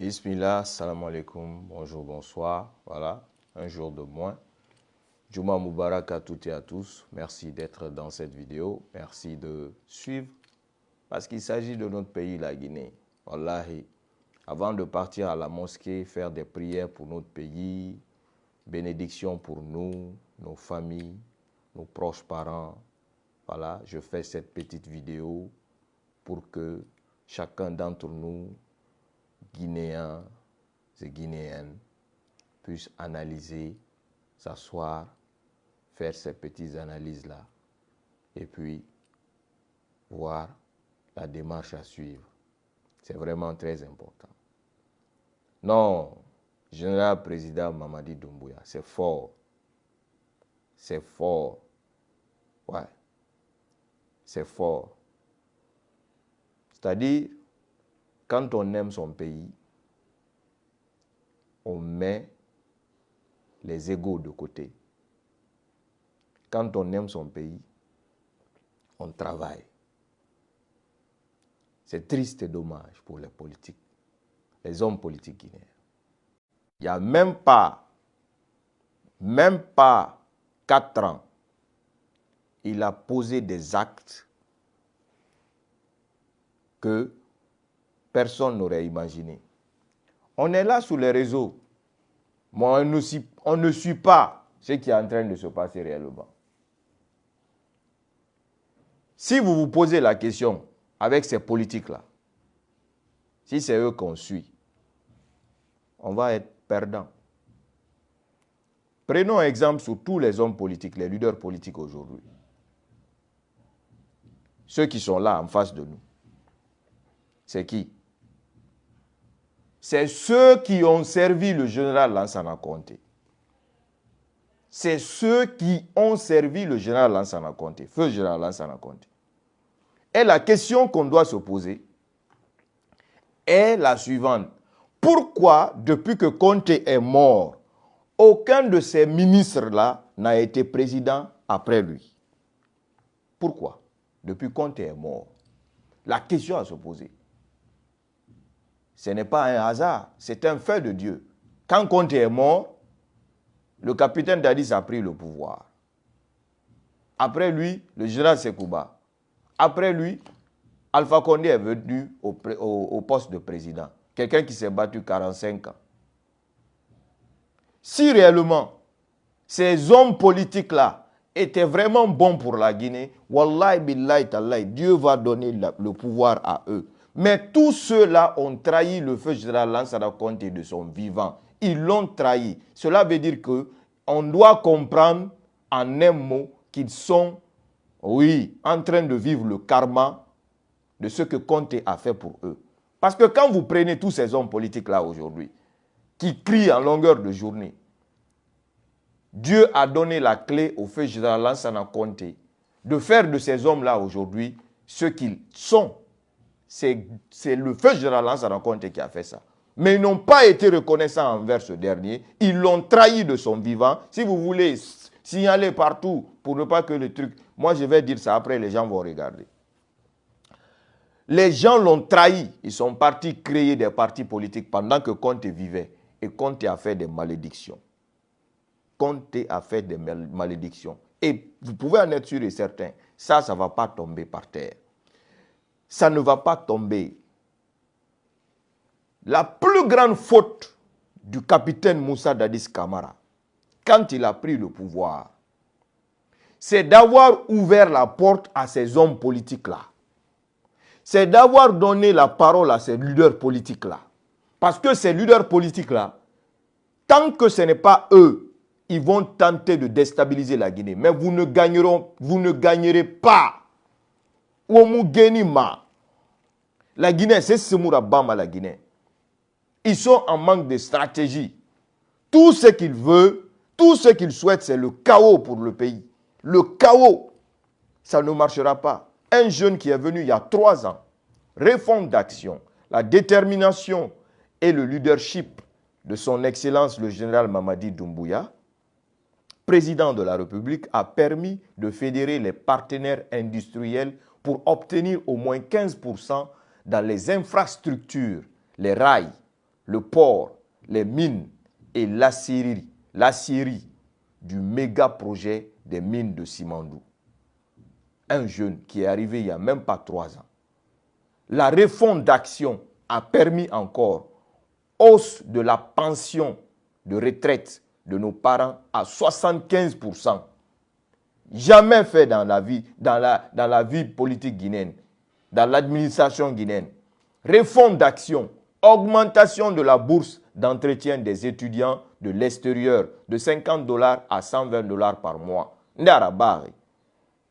Bismillah, salam alaikum, bonjour, bonsoir. Voilà, un jour de moins. Juma Mubarak à toutes et à tous. Merci d'être dans cette vidéo. Merci de suivre. Parce qu'il s'agit de notre pays, la Guinée. Wallahi, avant de partir à la mosquée, faire des prières pour notre pays, bénédiction pour nous, nos familles, nos proches parents. Voilà, je fais cette petite vidéo pour que chacun d'entre nous, Guinéens et Guinéennes, puisse analyser, s'asseoir, faire ces petites analyses-là et puis voir la démarche à suivre. C'est vraiment très important. Non, général président Mamadi Doumbouya, c'est fort. C'est fort. Ouais. C'est fort. C'est-à-dire, quand on aime son pays, on met les égos de côté. Quand on aime son pays, on travaille. C'est triste et dommage pour les politiques, les hommes politiques guinéens. Il n'y a même pas 4 ans, il a posé des actes que personne n'aurait imaginé. On est là sous les réseaux, mais on ne suit pas ce qui est en train de se passer réellement. Si vous vous posez la question avec ces politiques-là, si c'est eux qu'on suit, on va être perdant. Prenons exemple sur tous les hommes politiques, les leaders politiques aujourd'hui. Ceux qui sont là en face de nous. C'est qui? C'est ceux qui ont servi le général Lansana Conté. C'est ceux qui ont servi le général Lansana Conté, feu général Lansana Conté. Et la question qu'on doit se poser est la suivante. Pourquoi, depuis que Conté est mort, aucun de ces ministres-là n'a été président après lui? Pourquoi? Depuis que Conté est mort. La question à se poser. Ce n'est pas un hasard, c'est un fait de Dieu. Quand Conté est mort, le capitaine Dadis a pris le pouvoir. Après lui, le général Sekouba. Après lui, Alpha Condé est venu au poste de président. Quelqu'un qui s'est battu 45 ans. Si réellement, ces hommes politiques-là étaient vraiment bons pour la Guinée, Wallahi billahi tallahi, Dieu va donner le pouvoir à eux. Mais tous ceux-là ont trahi le feu général Lansana Conté de son vivant. Ils l'ont trahi. Cela veut dire qu'on doit comprendre en un mot qu'ils sont, oui, en train de vivre le karma de ce que Conté a fait pour eux. Parce que quand vous prenez tous ces hommes politiques-là aujourd'hui, qui crient en longueur de journée, Dieu a donné la clé au feu général Lansana Conté de faire de ces hommes-là aujourd'hui ce qu'ils sont. C'est le feu général Lansana Conté qui a fait ça. Mais ils n'ont pas été reconnaissants envers ce dernier. Ils l'ont trahi de son vivant. Si vous voulez signaler partout pour ne pas que le truc... Moi, je vais dire ça après, les gens vont regarder. Les gens l'ont trahi. Ils sont partis créer des partis politiques pendant que Conté vivait. Et Conté a fait des malédictions. Conté a fait des malédictions. Et vous pouvez en être sûr et certain, ça ne va pas tomber par terre. Ça ne va pas tomber. La plus grande faute du capitaine Moussa Dadis Camara, quand il a pris le pouvoir, c'est d'avoir ouvert la porte à ces hommes politiques-là. C'est d'avoir donné la parole à ces leaders politiques-là. Parce que ces leaders politiques-là, tant que ce n'est pas eux, ils vont tenter de déstabiliser la Guinée. Mais vous ne gagnerez pas. La Guinée, c'est Semoura Bama, la Guinée. Ils sont en manque de stratégie. Tout ce qu'ils veulent, tout ce qu'ils souhaitent, c'est le chaos pour le pays. Le chaos, ça ne marchera pas. Un jeune qui est venu il y a 3 ans, réforme d'action, la détermination et le leadership de son Excellence le général Mamadi Doumbouya, président de la République, a permis de fédérer les partenaires industriels pour obtenir au moins 15% dans les infrastructures, les rails, le port, les mines et l'acierie du méga projet des mines de Simandou. Un jeune qui est arrivé il n'y a même pas 3 ans. La réforme d'Action a permis encore hausse de la pension de retraite de nos parents à 75%. Jamais fait dans la vie politique guinéenne, dans l'administration guinéenne. Réforme d'Action, augmentation de la bourse d'entretien des étudiants de l'extérieur de 50 $ à 120 $ par mois.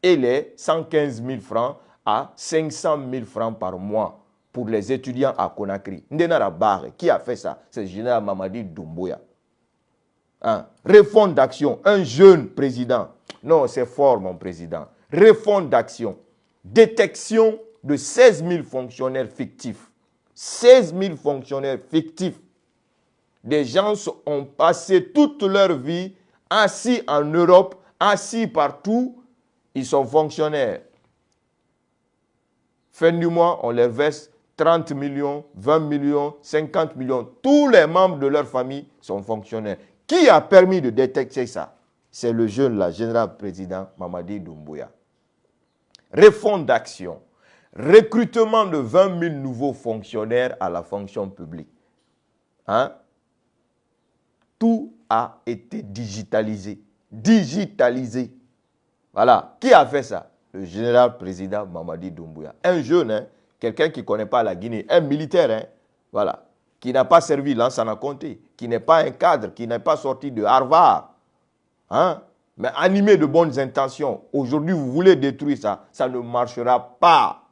Et les 115 000 francs à 500 000 francs par mois pour les étudiants à Conakry. Qui a fait ça? C'est le général Mamadi Doumbouya. Hein? Réforme d'Action, un jeune président. Non, c'est fort, mon président. Réforme d'Action, détection de 16 000 fonctionnaires fictifs. 16 000 fonctionnaires fictifs. Des gens ont passé toute leur vie assis en Europe, assis partout. Ils sont fonctionnaires. Fin du mois, on leur verse 30 millions, 20 millions, 50 millions. Tous les membres de leur famille sont fonctionnaires. Qui a permis de détecter ça? C'est le jeune, là, général président Mamadi Doumbouya. Réforme d'Action. Recrutement de 20 000 nouveaux fonctionnaires à la fonction publique. Hein? Tout a été digitalisé. Digitalisé. Voilà. Qui a fait ça? Le général président Mamadi Doumbouya. Un jeune, hein, quelqu'un qui ne connaît pas la Guinée, un militaire, hein, voilà, qui n'a pas servi Lansana Conté, qui n'est pas un cadre, qui n'est pas sorti de Harvard, hein, mais animé de bonnes intentions. Aujourd'hui, vous voulez détruire ça, ça ne marchera pas.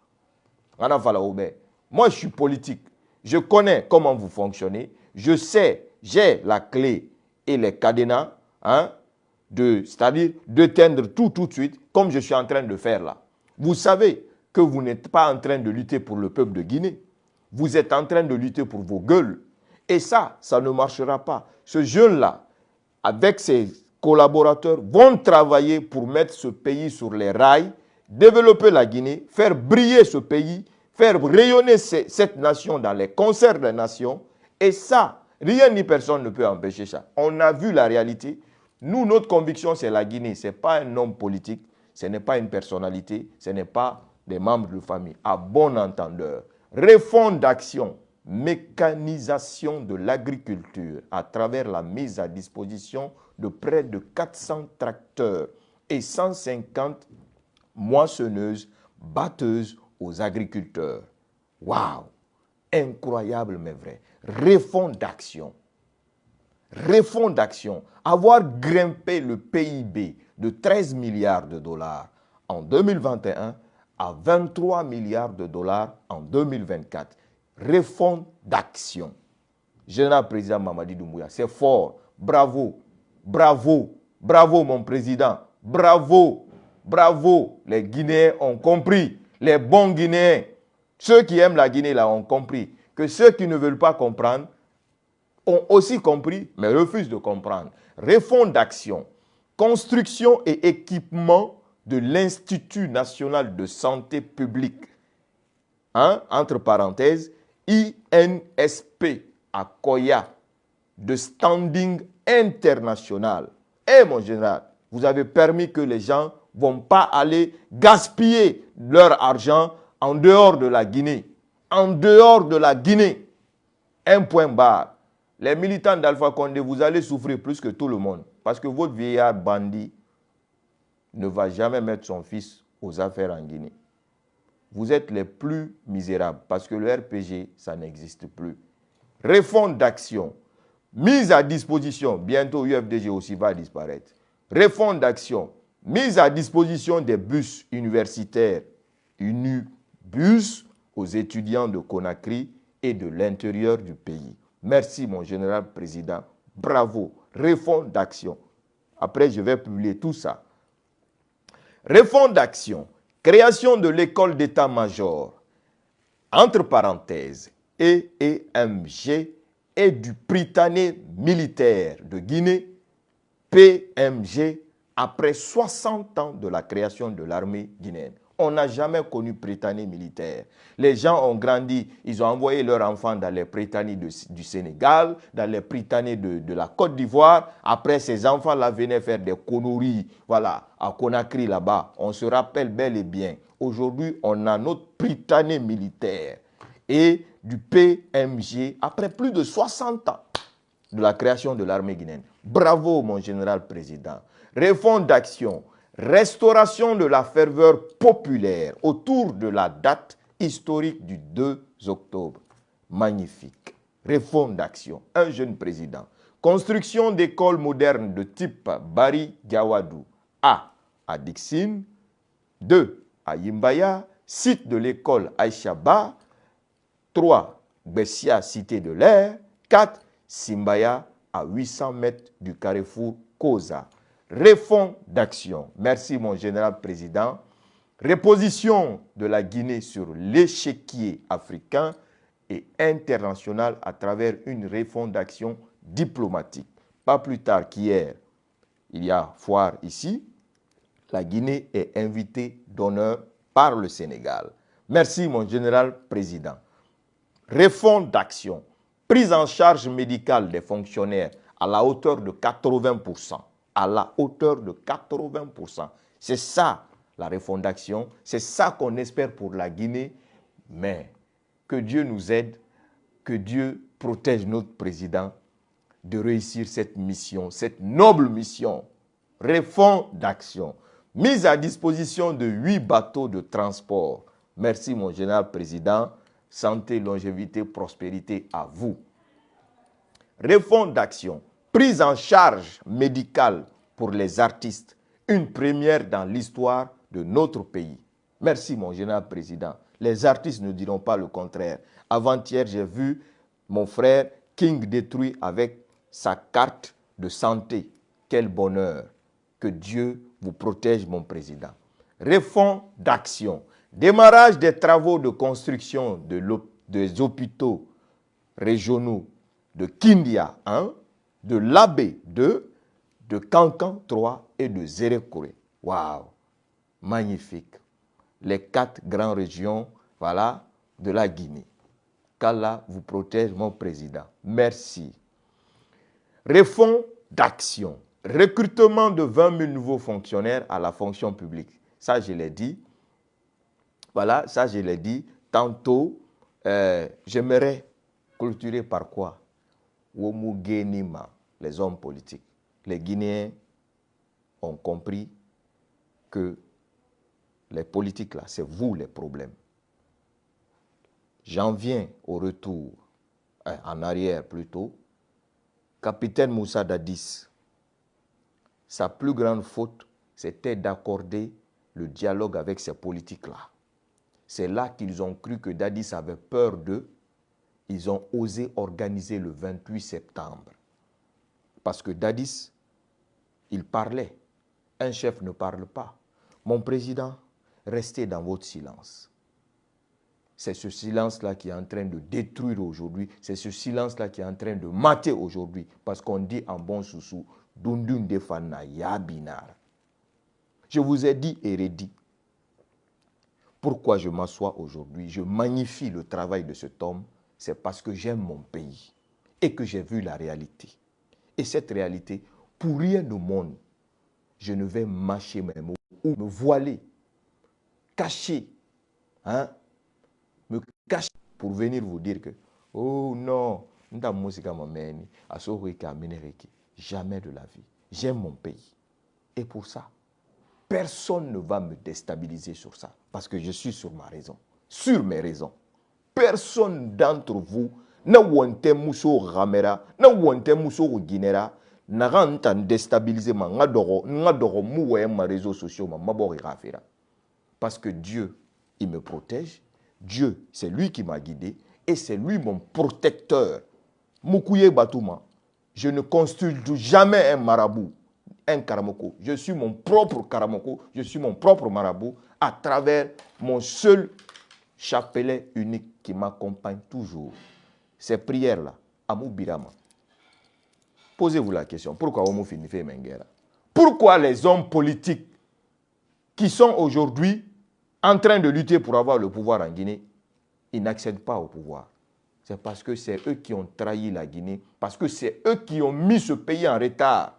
Moi, je suis politique. Je connais comment vous fonctionnez. Je sais, j'ai la clé et les cadenas, hein, c'est-à-dire d'éteindre tout de suite, comme je suis en train de faire là. Vous savez que vous n'êtes pas en train de lutter pour le peuple de Guinée. Vous êtes en train de lutter pour vos gueules. Et ça ne marchera pas. Ce jeune-là, avec ses collaborateurs, vont travailler pour mettre ce pays sur les rails, développer la Guinée, faire briller ce pays, faire rayonner cette nation dans les concerts des nations. Et ça, rien ni personne ne peut empêcher ça. On a vu la réalité. Nous, notre conviction, c'est la Guinée. Ce n'est pas un homme politique, ce n'est pas une personnalité, ce n'est pas des membres de famille. À bon entendeur. Réforme d'Action, mécanisation de l'agriculture à travers la mise à disposition de près de 400 tracteurs et 150 moissonneuses, batteuses aux agriculteurs. Waouh! Incroyable mais vrai. Réforme d'Action. Réforme d'Action. Avoir grimpé le PIB de 13 milliards de dollars en 2021 à 23 milliards de dollars en 2024. Réforme d'Action. Général président Mamadi Doumbouya, c'est fort. Bravo, bravo, bravo mon président. Bravo, bravo. Les Guinéens ont compris. Les bons Guinéens, ceux qui aiment la Guinée là ont compris que ceux qui ne veulent pas comprendre ont aussi compris, mais refusent de comprendre. Réforme d'Action, construction et équipement de l'Institut national de santé publique, hein, entre parenthèses, INSP à Koya, de standing international. Et mon général, vous avez permis que les gens ne vont pas aller gaspiller leur argent en dehors de la Guinée. En dehors de la Guinée. Un point barre. Les militants d'Alpha Condé, vous allez souffrir plus que tout le monde. Parce que votre vieillard bandit ne va jamais mettre son fils aux affaires en Guinée. Vous êtes les plus misérables parce que le RPG, ça n'existe plus. Réforme d'Action. Mise à disposition. Bientôt, UFDG aussi va disparaître. Réforme d'Action. Mise à disposition des bus universitaires. Unibus aux étudiants de Conakry et de l'intérieur du pays. Merci, mon général président. Bravo. Réforme d'Action. Après, je vais publier tout ça. Réforme d'Action. Création de l'école d'état-major. Entre parenthèses, EMG et du Prytanée militaire de Guinée, PMG, après 60 ans de la création de l'armée guinéenne. On n'a jamais connu Prytanée militaire. Les gens ont grandi, ils ont envoyé leurs enfants dans les Prytanées du Sénégal, dans les Prytanées de la Côte d'Ivoire. Après, ces enfants-là venaient faire des conneries. Voilà, à Conakry là-bas. On se rappelle bel et bien. Aujourd'hui, on a notre Prytanée militaire et du PMG après plus de 60 ans de la création de l'armée guinéenne. Bravo, mon général président. Réforme d'action. Restauration de la ferveur populaire autour de la date historique du 2 octobre. Magnifique. Réforme d'action. Un jeune président. Construction d'écoles modernes de type Bari Gawadou. A. À Dixine. 2. À Yimbaya. Site de l'école Aïchaba. 3. Bessia, cité de l'air. 4. Simbaya, à 800 mètres du carrefour Koza. Réforme d'action. Merci mon général président. Reposition de la Guinée sur l'échiquier africain et international à travers une réforme d'action diplomatique. Pas plus tard qu'hier, il y a foire ici. La Guinée est invitée d'honneur par le Sénégal. Merci mon général président. Réforme d'action. Prise en charge médicale des fonctionnaires à la hauteur de 80%. À la hauteur de 80%. C'est ça la réforme d'action. C'est ça qu'on espère pour la Guinée. Mais que Dieu nous aide, que Dieu protège notre président de réussir cette mission, cette noble mission. Réforme d'action. Mise à disposition de 8 bateaux de transport. Merci mon général président. Santé, longévité, prospérité à vous. Réforme d'action. Prise en charge médicale pour les artistes. Une première dans l'histoire de notre pays. Merci mon général président. Les artistes ne diront pas le contraire. Avant-hier, j'ai vu mon frère King détruit avec sa carte de santé. Quel bonheur. Que Dieu vous protège mon président. Réforme d'action. Démarrage des travaux de construction des hôpitaux régionaux de Kindia 1, de Labé 2, de Kankan 3 et de Zérékoré. Waouh! Magnifique. Les 4 grandes régions, voilà, de la Guinée. Qu'Allah vous protège, mon président. Merci. Réforme d'action. Recrutement de 20 000 nouveaux fonctionnaires à la fonction publique. Ça, je l'ai dit. Voilà, ça, je l'ai dit. Tantôt, j'aimerais clôturer par quoi? Womugenima, les hommes politiques. Les Guinéens ont compris que les politiques, là, c'est vous les problèmes. J'en viens au retour, en arrière plutôt. Capitaine Moussa Dadis, sa plus grande faute, c'était d'accorder le dialogue avec ces politiques-là. C'est là qu'ils ont cru que Dadis avait peur d'eux. Ils ont osé organiser le 28 septembre. Parce que Dadis, il parlait. Un chef ne parle pas. Mon président, restez dans votre silence. C'est ce silence-là qui est en train de détruire aujourd'hui. C'est ce silence-là qui est en train de mater aujourd'hui. Parce qu'on dit en bon soussou, Dundun defana yabinar. Je vous ai dit et redit. Pourquoi je m'assois aujourd'hui, je magnifie le travail de cet homme, c'est parce que j'aime mon pays et que j'ai vu la réalité. Et cette réalité, pour rien au monde, je ne vais mâcher mes mots ou me voiler, cacher, me cacher pour venir vous dire que, oh non, jamais de la vie. J'aime mon pays. Et pour ça, personne ne va me déstabiliser sur ça. Parce que je suis sur ma raison. Sur mes raisons. Personne d'entre vous n'a wante muso ramera, n'a wante muso guinera, n'a pas déstabilisé ma réseaux sociaux, ma rafera. Parce que Dieu, il me protège. Dieu, c'est lui qui m'a guidé. Et c'est lui mon protecteur. Moukouye Batouma, je ne consulte jamais un marabout. Un karamoko. Je suis mon propre karamoko, je suis mon propre marabout à travers mon seul chapelet unique qui m'accompagne toujours. Ces prières-là, Amou Birama. Posez-vous la question, pourquoi Omo Finife Menguera? Pourquoi les hommes politiques qui sont aujourd'hui en train de lutter pour avoir le pouvoir en Guinée, ils n'accèdent pas au pouvoir. C'est parce que c'est eux qui ont trahi la Guinée, parce que c'est eux qui ont mis ce pays en retard,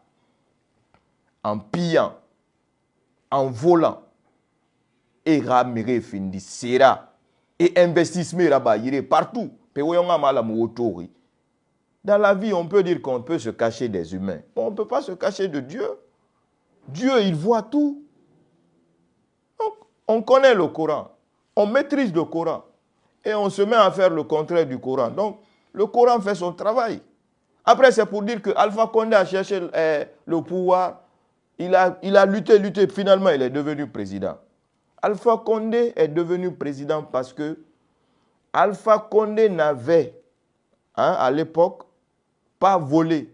en pillant, en volant. Et ramire findi sera et investissement partout. Dans la vie, on peut dire qu'on peut se cacher des humains. On ne peut pas se cacher de Dieu. Dieu, il voit tout. Donc, on connaît le Coran. On maîtrise le Coran. Et on se met à faire le contraire du Coran. Donc, le Coran fait son travail. Après, c'est pour dire que Alpha Condé a cherché le pouvoir. Il a lutté. Finalement, il est devenu président. Alpha Condé est devenu président parce que Alpha Condé n'avait, à l'époque, pas volé.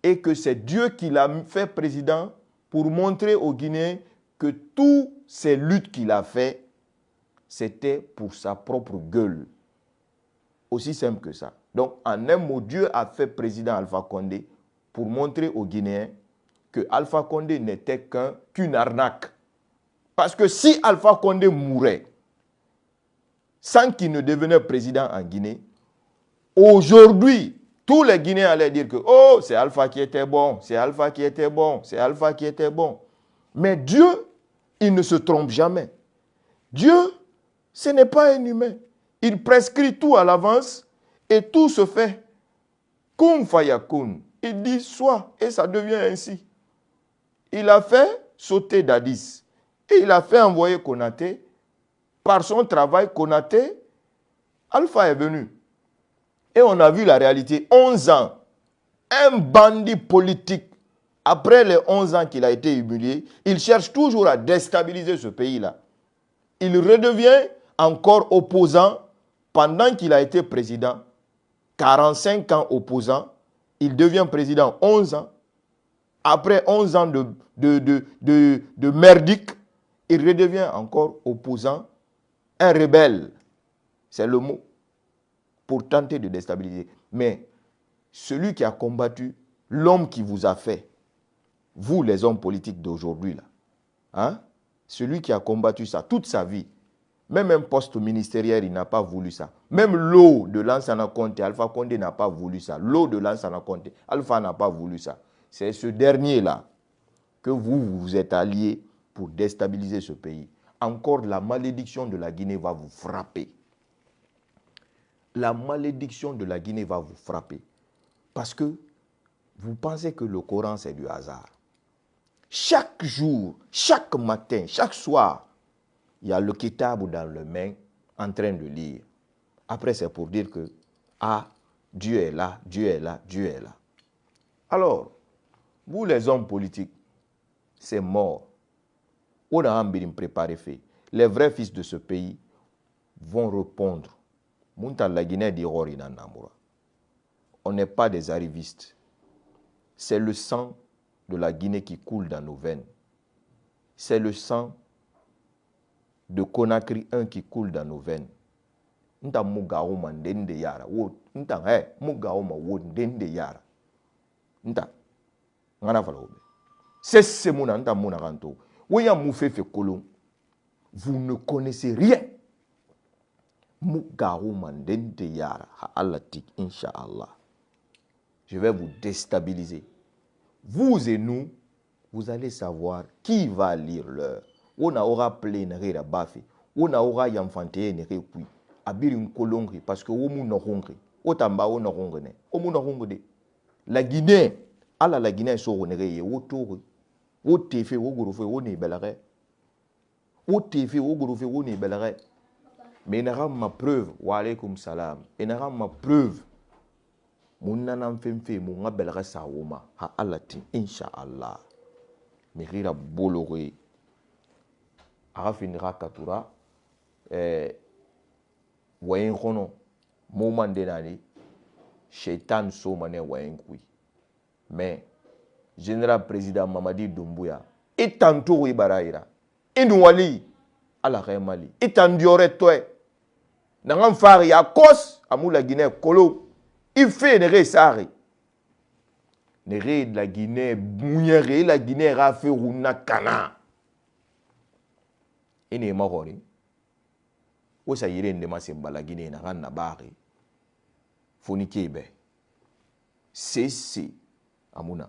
Et que c'est Dieu qui l'a fait président pour montrer aux Guinéens que toutes ces luttes qu'il a fait, c'était pour sa propre gueule. Aussi simple que ça. Donc, en un mot, Dieu a fait président Alpha Condé pour montrer aux Guinéens que Alpha Condé n'était qu'une arnaque. Parce que si Alpha Condé mourait sans qu'il ne devenait président en Guinée, aujourd'hui, tous les Guinéens allaient dire que oh, c'est Alpha qui était bon, c'est Alpha qui était bon, c'est Alpha qui était bon. Mais Dieu, il ne se trompe jamais. Dieu, ce n'est pas un humain. Il prescrit tout à l'avance et tout se fait. Kun fayakun. Il dit soit et ça devient ainsi. Il a fait sauter Dadis. Et il a fait envoyer Konaté. Par son travail, Konaté, Alpha est venu. Et on a vu la réalité. 11 ans. Un bandit politique, après les 11 ans qu'il a été humilié, il cherche toujours à déstabiliser ce pays-là. Il redevient encore opposant pendant qu'il a été président. 45 ans opposant. Il devient président 11 ans. Après 11 ans de merdique, il redevient encore opposant, un rebelle. C'est le mot. Pour tenter de déstabiliser. Mais celui qui a combattu, l'homme qui vous a fait, vous les hommes politiques d'aujourd'hui, là, celui qui a combattu ça toute sa vie, même un poste ministériel, il n'a pas voulu ça. Même l'eau de Lansana Conté, Alpha Condé n'a pas voulu ça. L'eau de Lansana Conté, Alpha n'a pas voulu ça. C'est ce dernier-là que vous êtes alliés pour déstabiliser ce pays. Encore la malédiction de la Guinée va vous frapper. La malédiction de la Guinée va vous frapper. Parce que vous pensez que le Coran, c'est du hasard. Chaque jour, chaque matin, chaque soir, il y a le kitab dans le main en train de lire. Après, c'est pour dire que, Dieu est là, Dieu est là, Dieu est là. Alors, vous les hommes politiques, c'est mort. On a un préparé fait. Les vrais fils de ce pays vont répondre. On n'est pas des arrivistes. C'est le sang de la Guinée qui coule dans nos veines. C'est le sang de Conakry 1 qui coule dans nos veines. Vous ne connaissez rien. Je vais vous déstabiliser. Vous et nous, vous allez savoir qui va lire l'heure. On aura plein de bafi. On aura yamfanté ne repui. Abir une colonge parce que on n'a hongri. Otamba on n'a hongri. On n'a hongri. La Guinée, la Guinée est sur une autour. Au TV, au groupe, au nébelare. Au TV, au groupe, au nébelare. Mais il n'y a ma preuve. Wa alaykum salam. Il n'y a ma preuve. Mon nanam femfe, mon abelare saouma. Ha alatin, inshallah. Mirira bolore. Arafinira katura. Wayen kono. Moment denani. Shaitan so mané wayen kui. Mais, général président Mamadi Doumbouya, et tantôt Ibaraïra, et nous wali, à la Mali, et tandiore toi, n'angam fari à cause, à mou la Guinée, colo, il fait ne resari. Ne re de la Guinée, bougnere, la Guinée rafé rouna kana. ene mahori o sa yire ndema sembala Guinée na ran na bari foni kebe sesi amuna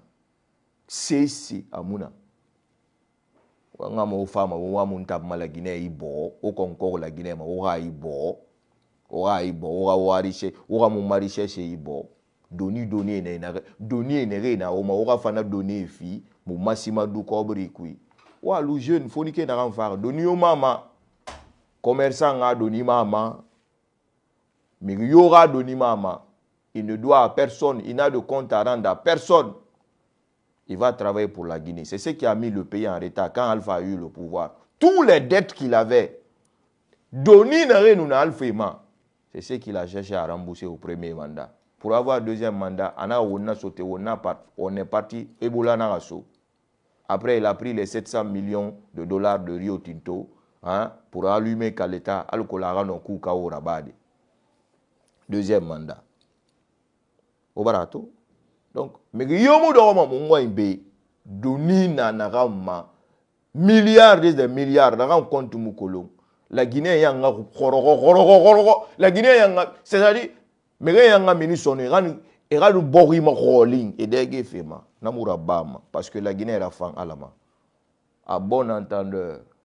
wanga mo fama wa munta mala Guinée ibo o konkoro la Guinée ma o ha ibo o warishe o mu marishe chez ibo doni ene na o ma o fana doni fi mu masima du kobri kui wa lu jeune foni ke na ran faire doni o mama commerçant a doni mama mais il y aura doni mama. Il ne doit à personne, il n'a de compte à rendre à personne. Il va travailler pour la Guinée. C'est ce qui a mis le pays en retard quand Alpha a eu le pouvoir. Tous les dettes qu'il avait, Doni n'a Alpha. C'est ce qu'il a cherché à rembourser au premier mandat. Pour avoir deuxième mandat, on a sauté, on est parti, Ebola Narasso. Après, il a pris les 700 millions de dollars de Rio Tinto pour allumer Kaleta, Al-Kolara no Kouka au Rabadi. Deuxième mandat. Au barato. Donc, mais yomu doroma mongwa imbe doni na narama milliards des milliards na ran compte mukolo. La Guinée yanga khoro. La Guinée yanga c'est-à-dire mais yanga minisone ran bori ma rolling et dege fema namura bama parce que la Guinée est la fan alama. À bon entendeur